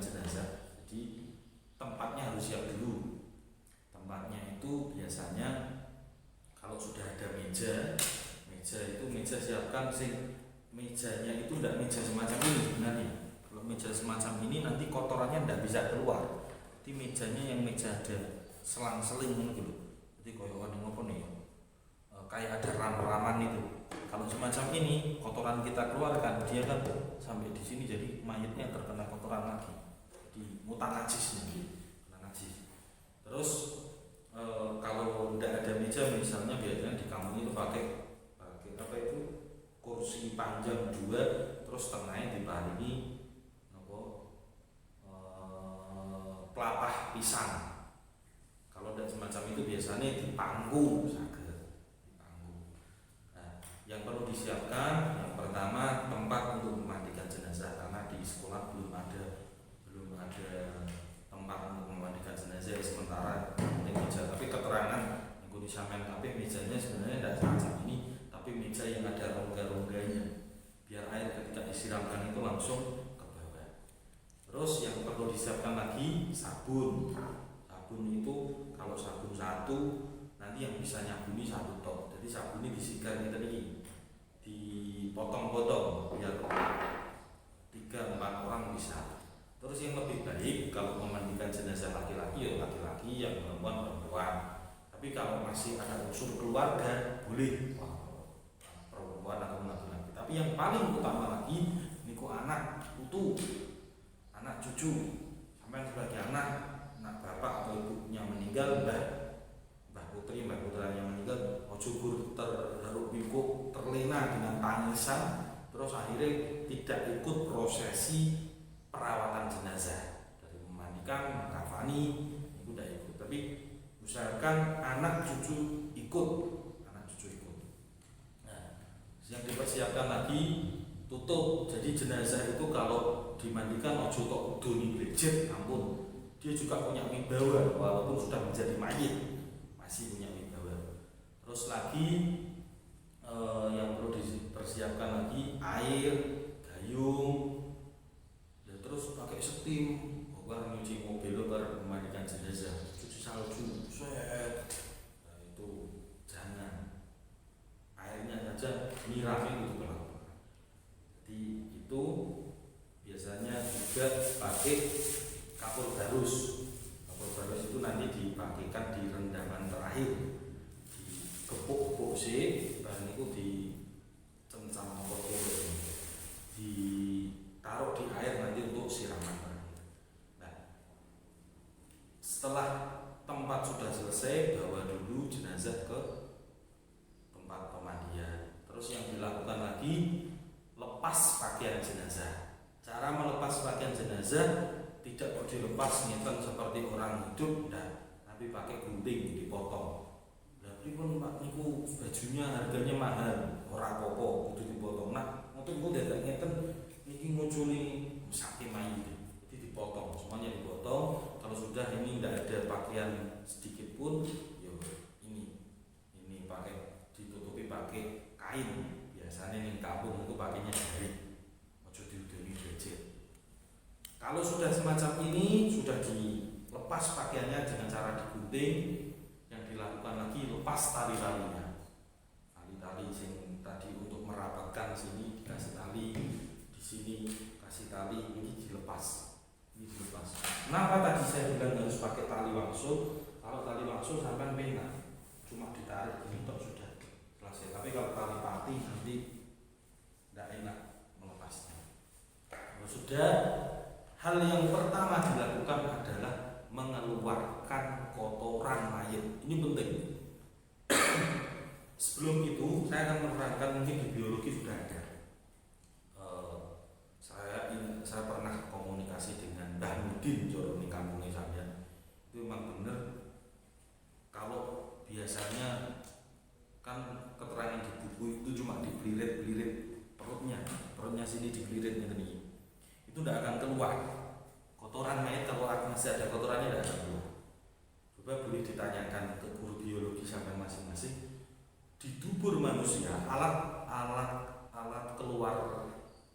jenazah. Jadi tempatnya harus siap dulu. Tempatnya itu biasanya kalau sudah ada meja itu meja siapkan sih. Mejanya itu tidak meja semacam ini sebenarnya. Kalau meja semacam ini nanti kotorannya tidak bisa keluar. Jadi mejanya yang meja ada selang-seling gitu. Jadi koyo ngopo nih. Kayak ada ram-raman itu. Kalau semacam ini kotoran kita keluarkan, dia kan sampai di sini jadi mayatnya terkena kotoran lagi. Jadi mutanajis nih, najis. Terus kalau tidak ada meja misalnya biasanya di kampung itu pakai apa itu kursi panjang dua, terus tengahnya diparingi pelatah pisang. Kalau tidak semacam itu biasanya dipanggung saged. Yang perlu disiapkan yang pertama tempat untuk memandikan jenazah, karena di sekolah belum ada tempat untuk memandikan jenazah sementara penting meja. Tapi keterangan yang kudu sampean kabeh mejanya sebenarnya tidak semacam ini, tapi meja yang ada rongga-rongganya biar air ketika disiramkan itu langsung ke bawah. Terus yang perlu disiapkan lagi sabun. Sabun itu kalau sabun satu nanti yang bisa nyabuni satu tok. Jadi sabunnya disigar kita ini dipotong-potong biar 3-4 orang bisa. Terus yang lebih baik kalau memandikan jenazah laki-laki ya laki-laki, yang perempuan. Tapi kalau masih ada unsur keluarga boleh perempuan atau laki-laki. Tapi yang paling utama lagi niku anak putu, anak cucu. Sampai sebagai anak bapak atau ibunya meninggal, mbah putri, mbah putra yang meninggal, ojo terharu pikuk, terlena dengan tangisan, terus akhirnya tidak ikut prosesi perawatan jenazah dari memandikan, mengkafani, itu tidak ikut. Tapi usahakan anak cucu ikut. Nah, yang dipersiapkan lagi tutup. Jadi jenazah itu kalau dimandikan ojo tok udoni blejet, ampun. Dia juga punya wibawa walaupun sudah menjadi mayit, masih punya wibawa. Terus lagi yang perlu dipersiapkan lagi air, gayung, dan terus pakai steam, bukan nyuci mobil baru memandikan jenazah, cuci salju, nah, itu jangan. Airnya saja nyiramnya gitu pelan. Jadi itu biasanya juga pakai kapur barus. Kapur barus itu nanti dipakaikan di rendaman terakhir, dikepuk-kepuk sih, bahan itu dicencang ditaruh di air nanti untuk siraman terakhir. Nah, setelah tempat sudah selesai, bawa dulu jenazah ke tempat pemandian. Terus yang dilakukan lagi lepas pakaian jenazah. Cara melepas pakaian jenazah tidak perlu dilepas ngeten seperti orang hidup, tapi pakai gunting dipotong. Lah pripun Pak niku bajunya harganya mahal, ora apa-apa kudu dipotong. Nah, ngoten niku dadak ngeten niki nguculi mesake mayit. Jadi dipotong, semuanya dipotong. Kalau sudah ini tidak ada pakaian sedikit pun, yo ini pakai ditutupi pakai kain. Biasanya ning kampung itu pakainya jari. Ojo diudoni becek. Kalau sudah semacam ini, sudah dilepas pakaiannya dengan cara digunting, yang dilakukan lagi lepas tali-talinya. Tali-tali yang tadi untuk merapatkan sini dikasih tali, di sini kasih tali, ini dilepas. Kenapa tadi saya bilang harus pakai tali wangsul? Kalau tali wangsul sampai penak, cuma ditarik ini tok sudah selesai. Tapi kalau tali pati nanti tidak enak melepasnya. Kalau sudah, hal yang pertama dilakukan adalah mengeluarkan kotoran mayat. Ini penting. Sebelum itu saya akan menerangkan, mungkin di biologi sudah ada. Saya pernah komunikasi dengan Mbah Mudin joro ning kampungnya sampeyan. Itu memang benar. Kalau biasanya kan keterangan di buku itu cuma dibelirit-belirit perutnya sini dibelirit ini. Itu tidak akan keluar. Kotoran mayat kalau masih ada kotorannya tidak akan keluar. Coba boleh ditanyakan ke guru biologi sampai masing-masing. Di tubuh manusia alat keluar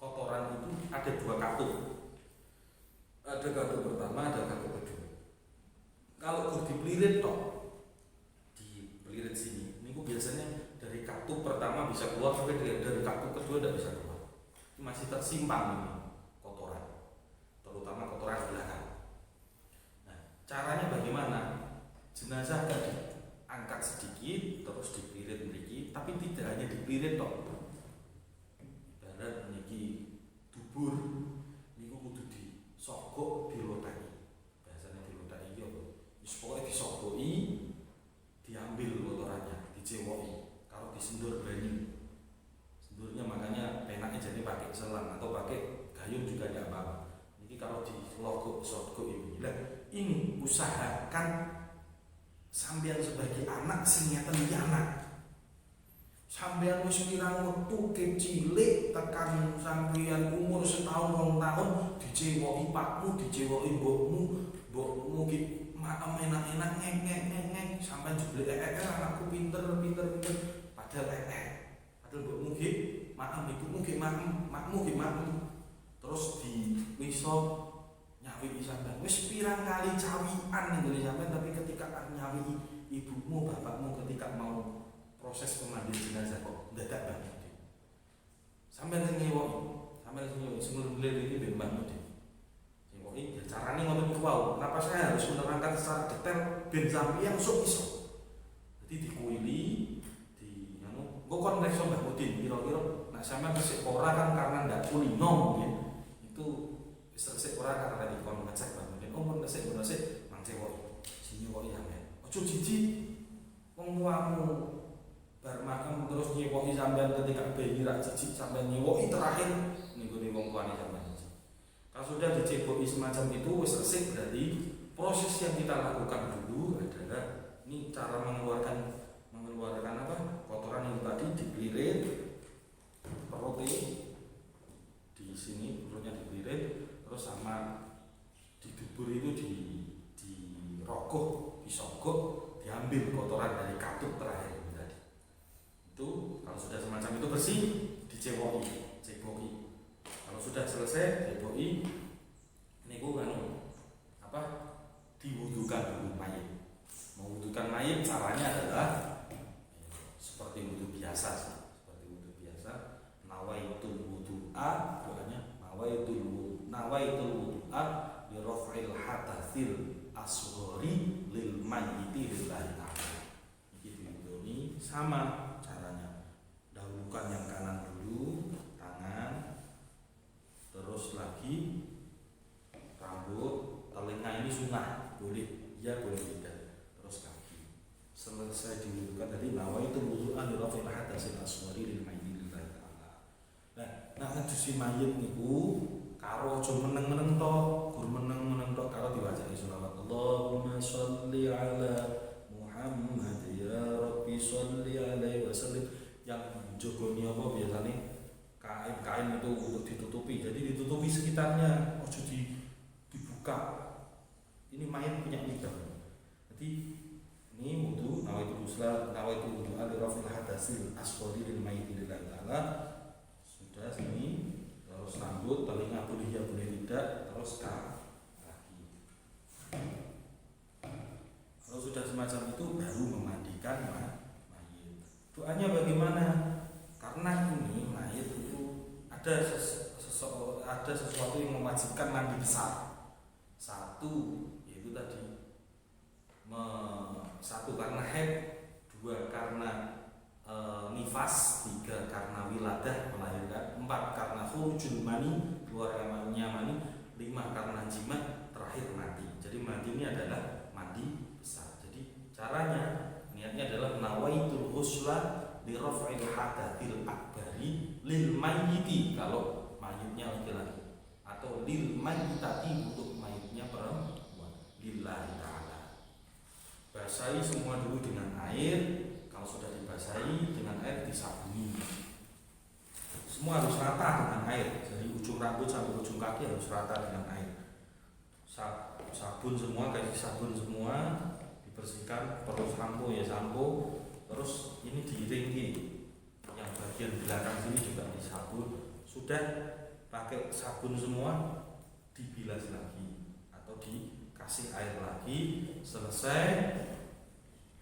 kotoran itu ada 2 katup. Ada Ada kartu pertama, ada kartu kedua. Kalau gur dipelirit tok, dipelirit sini, ini biasanya dari kartu pertama bisa keluar, tapi dari kartu kedua tidak bisa keluar. Ini masih tersimpan ini kotoran, terutama kotoran belakang. Nah, caranya bagaimana? Jenazah tadi angkat sedikit, terus dipelirit mriki, tapi tidak hanya dipelirit tok. Ibarat niki dubur, niku kudu disogok, dilotaki. Biasanya dilotaki iki apa? Wis pokoke disogoki, diambil kotorannya, dicewoki, karo disendur banyu. Sendurnya makanya penaknya jadi pakai selang atau pakai gayung juga tidak apa-apa. Niki kalau dilogok sogok ini usahakan sampeyan sebagai anak sing ngeten anak. Sampeyan wis pirang wektu kecilik tekan sampeyan umur setahun 2 tahun dicewoki pakmu, dicewoki mbokmu ki maem enak-enak ngek sampeyan jebule anakku pinter padahal padahal mbokmu ki maem ibumu ki maem, makmu ki maem. Terus diwiso nyawi sampeyan wis pirang kali cawian ning sampeyan, tapi ketika nyawi ibumu, bapakmu ketika mau proses pemandian jenazah kok dadak banget. Sampeyan sing nyewoki, sing ngelir iki ben Mbah Mudin. Nyewoki ya carane ngoten niku wae. Kenapa saya harus menerangkan secara detail ben sampeyan sok iso. Jadi dikuili, engko kon rekso Mbah Mudin kira-kira nek sampeyan resik ora kan karena ndak kulino mungkin. Itu wis resik ora karena tadi kon ngecek Mbah Mudin. Oh, mun resik mang cewoki. Sing nyewoki sampeyan. Ojo jijik wong tuamu bar makam terus nyewoki sampean ketika bayi rak jijik sampean nyewoki terakhir niku ning wong tuane sampean. Kalau sudah diceboki semacam itu wis resik, berarti proses yang kita lakukan dulu adalah ini cara mengeluarkan apa? Kotoran yang tadi dipelirit perutnya di sini, perutnya dipelirit, terus sama di dubur itu dirogoh, disogok, diambil kotoran dari katut terakhir. Itu kalau sudah semacam itu bersih diceboki. Kalau sudah selesai ceboki niku apa? Diwudukan dulu mayit. Mewudukan mayit caranya adalah seperti wudu biasa sih. Seperti wudu biasa. Nawaitul wudu'a, doanya nawaitul wudu'a li raf'il hadatsil asghari lil mayyiti lillahi ta'ala. Iki diwuduni sama bukan yang kanan dulu, tangan, terus lagi rambut, telinga ini sunnah, boleh, ya boleh tidak, terus kaki. Selesai diwudukan tadi, nawaitul wudu'a li raf'il hadatsil asghari lil mayyiti lillahi ta'ala. Nah ngadusi mayit niku karo aja meneng-meneng tok, gur meneng-meneng tok karo diwajani selawat Allahumma sholli ala Muhammad ya Rabbi sholli alaihi wasallam. Yang jogoni apa biasanya kain itu untuk ditutupi, jadi ditutupi sekitarnya, ojo dibuka. Ini mayat punya lidah. Jadi ini wudu nawaitul wudu ali rafil hadasil asghari lil mayyit lillahi ta'ala. Sudah sini, terus rambut, telinga boleh ya boleh tidak, terus kaki. Kalau sudah semacam itu baru memandikan mayit. Doanya bagaimana? Karena ini mayit itu ada sesuatu yang mewajibkan mandi besar. Satu yaitu tadi satu karena haid, dua karena nifas, tiga karena wiladah melahirkan, empat karena khurujul mani keluarnya mani, lima karena jima, terakhir mati. Jadi mandi ini adalah mandi besar. Jadi caranya niatnya adalah nawaitul ghusla li raf'il hadatsil akbari lil mayyiti kalau mayitnya laki-laki, atau lil mayyitati untuk mayitnya perempuan, lillahi ta'ala. Basahi semua dulu dengan air. Kalau sudah dibasahi dengan air disabuni. Semua harus rata dengan air, dari ujung rambut sampai ujung kaki harus rata dengan air. Sabun semua, kasih sabun semua, bersihkan, perlu sampo ya sampo, terus ini diringki, yang bagian belakang sini juga disabun. Sudah pakai sabun semua, dibilas lagi, kasih air lagi, selesai,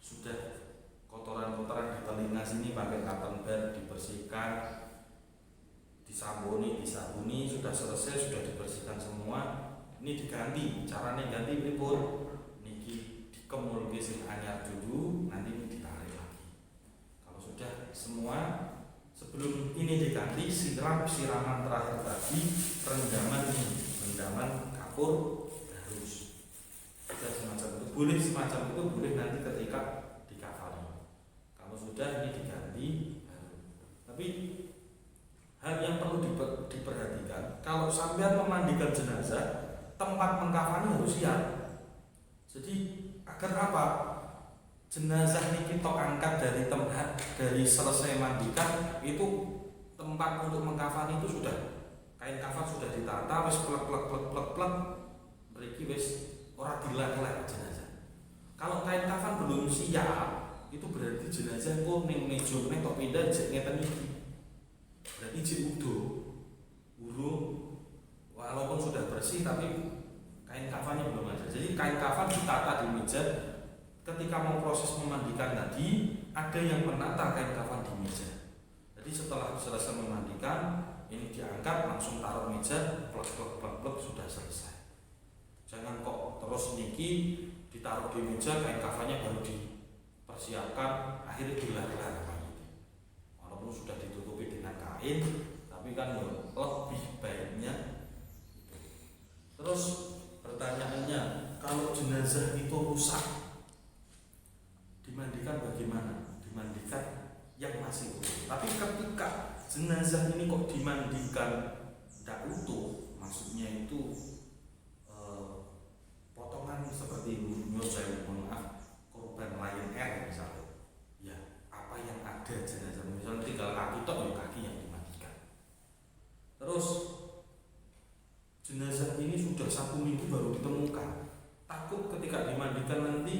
sudah kotoran-kotoran di telinga sini pakai cotton bud dibersihkan, disabuni, sudah selesai, sudah dibersihkan semua. Ini diganti, caranya ganti pripun? Niki dikemulke sing anyar dulu, nanti ini ditarik lagi. Kalau sudah semua, sebelum ini diganti, siraman terakhir tadi, rendaman kapur harus. Sudah semacam itu, boleh nanti ketika dikafani. Kalau sudah ini diganti, tapi hal yang perlu diperhatikan, kalau sampean memandikan jenazah, tempat mengkafani harus siap. Jadi agar apa? Jenazah ini kita angkat dari tempat, dari selesai mandikan, itu tempat untuk mengkafani itu sudah, kain kafan sudah ditata, wis plek, mriki wis ora dilek-lek jenazah. Kalau kain kafan belum siap, itu berarti jenazah kok ning meja nek tok pindah jek ngeten iki. Berarti jek urung, walaupun sudah bersih tapi kain kafannya belum ada. Jadi kain kafan ditata di meja. Ketika mau proses memandikan tadi, ada yang menata kain kafan di meja. Jadi setelah selesai memandikan, ini diangkat langsung taruh meja, plek sudah selesai. Jangan kok terus niki ditaruh di meja, kain kafannya baru dipersiapkan, akhirnya dilar-lar gitu. Walaupun sudah ditutupi dengan kain, tapi kan ya lebih baiknya. Terus pertanyaannya, kalau jenazah itu rusak, dimandikan bagaimana? Dimandikan yang masih utuh. Tapi ketika jenazah ini kok dimandikan tidak utuh, maksudnya itu potongan seperti maaf, korban Lion Air misalnya, ya apa yang ada jenazah, misalnya tinggal kaki tok, ya kaki yang dimandikan. Terus jenazah ini sudah 1 minggu baru ditemukan, takut ketika dimandikan nanti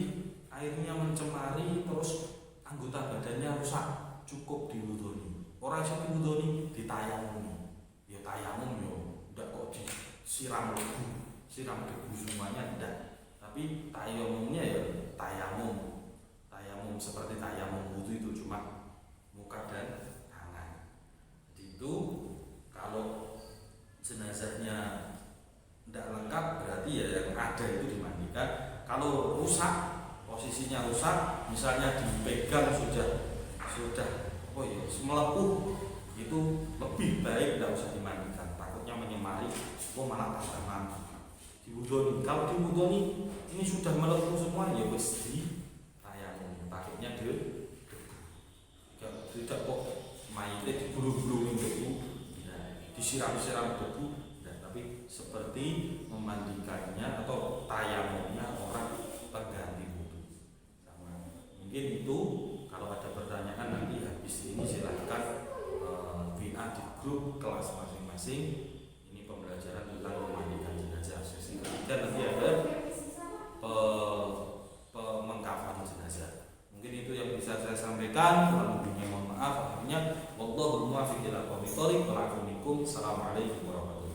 airnya mencemari, terus anggota badannya rusak, cukup diwudoni. Orang iso diwudoni, ditayamumi. Ya tayamum yo, ndak kok disiram debu semuanya ndak. Tapi tayamumnya ya tayamum seperti tayamum wudu itu, cuma muka dan tangan. Jadi itu kalau jenazahnya ndak lengkap, berarti ya yang ada itu dimandikan. Kalau rusak, posisinya rusak, misalnya dipegang sudah melepuh, itu lebih baik tidak usah dimandikan, takutnya menyemari, malah tambah mati. Diwudoni, kalau diwudoni ini sudah melepuh semua, ya wis ditayamum, takutnya tidak kok mayitnya diburu-buru debu, disiram-siram debu, tapi seperti memandikannya atau tayamumnya orang pengganti wudu. Mungkin itu, kalau ada pertanyaan nanti habis ini silahkan WA di grup kelas masing-masing. Ini pembelajaran tentang memandikan jenazah. Sesi ketiga nanti ada pemengkafan jenazah. Mungkin itu yang bisa saya sampaikan. Kurang lebihnya mohon maaf. Akhirnya, wallahul muwaffiq ila aqwamit thoriq. Assalamualaikum warahmatullahi wabarakatuh.